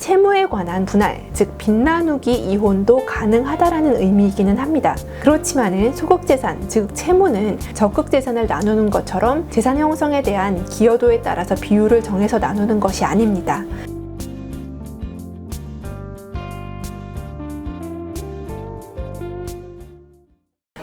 채무에 관한 분할, 즉 빚나누기 이혼도 가능하다라는 의미이기는 합니다. 그렇지만은 소극재산, 즉 채무는 적극재산을 나누는 것처럼 재산 형성에 대한 기여도에 따라서 비율을 정해서 나누는 것이 아닙니다.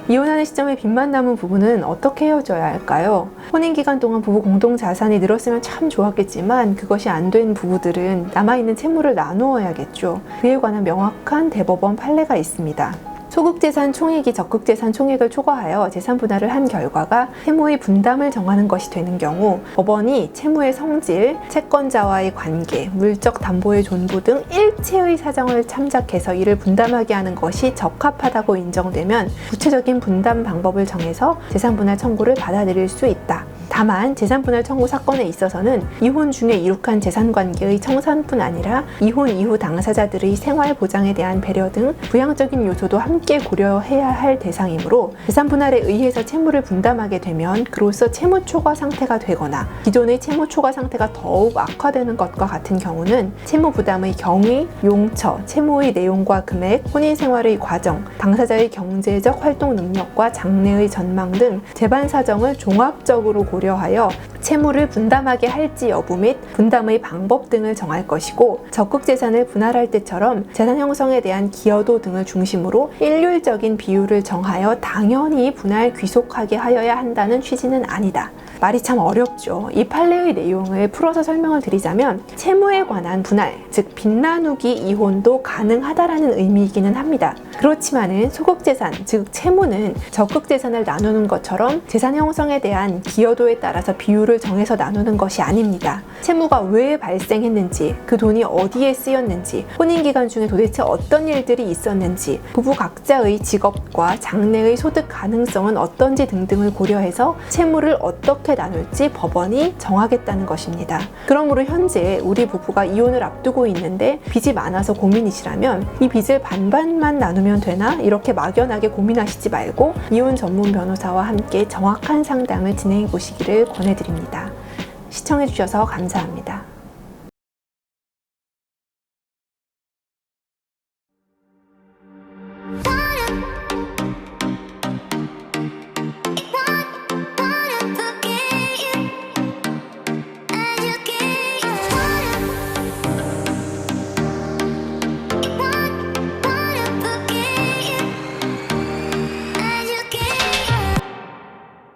이혼하는 시점에 빚만 남은 부부는 어떻게 헤어져야 할까요? 혼인기간 동안 부부 공동자산이 늘었으면 참 좋았겠지만 그것이 안 된 부부들은 남아있는 채무를 나누어야겠죠. 그에 관한 명확한 대법원 판례가 있습니다. 소극재산 총액이 적극재산 총액을 초과하여 재산 분할을 한 결과가 채무의 분담을 정하는 것이 되는 경우 법원이 채무의 성질, 채권자와의 관계, 물적 담보의 존부 등 일체의 사정을 참작해서 이를 분담하게 하는 것이 적합하다고 인정되면 구체적인 분담 방법을 정해서 재산 분할 청구를 받아들일 수 있다. 다만 재산분할 청구 사건에 있어서는 이혼 중에 이룩한 재산관계의 청산뿐 아니라 이혼 이후 당사자들의 생활 보장에 대한 배려 등 부양적인 요소도 함께 고려해야 할 대상이므로 재산분할에 의해서 채무를 분담하게 되면 그로써 채무 초과 상태가 되거나 기존의 채무 초과 상태가 더욱 악화되는 것과 같은 경우는 채무 부담의 경위, 용처, 채무의 내용과 금액, 혼인 생활의 과정, 당사자의 경제적 활동 능력과 장래의 전망 등 재반 사정을 종합적으로 고려하여 채무를 분담하게 할지 여부 및 분담의 방법 등을 정할 것이고 적극재산을 분할할 때처럼 재산 형성에 대한 기여도 등을 중심으로 일률적인 비율을 정하여 당연히 분할 귀속하게 하여야 한다는 취지는 아니다. 말이 참 어렵죠. 이 판례의 내용을 풀어서 설명을 드리자면 채무에 관한 분할, 즉 빚나누기 이혼도 가능하다라는 의미이기는 합니다. 그렇지만은 소극재산, 즉 채무는 적극재산을 나누는 것처럼 재산 형성에 대한 기여도에 따라서 비율을 정해서 나누는 것이 아닙니다. 채무가 왜 발생했는지, 그 돈이 어디에 쓰였는지, 혼인기간 중에 도대체 어떤 일들이 있었는지, 부부 각자의 직업과 장래의 소득 가능성은 어떤지 등등을 고려해서 채무를 어떻게 나눌지 법원이 정하겠다는 것입니다. 그러므로 현재 우리 부부가 이혼을 앞두고 있는데 빚이 많아서 고민이시라면 이 빚을 반반만 나누면 되나? 이렇게 막연하게 고민하시지 말고 이혼 전문 변호사와 함께 정확한 상담을 진행해 보시기를 권해드립니다. 시청해주셔서 감사합니다.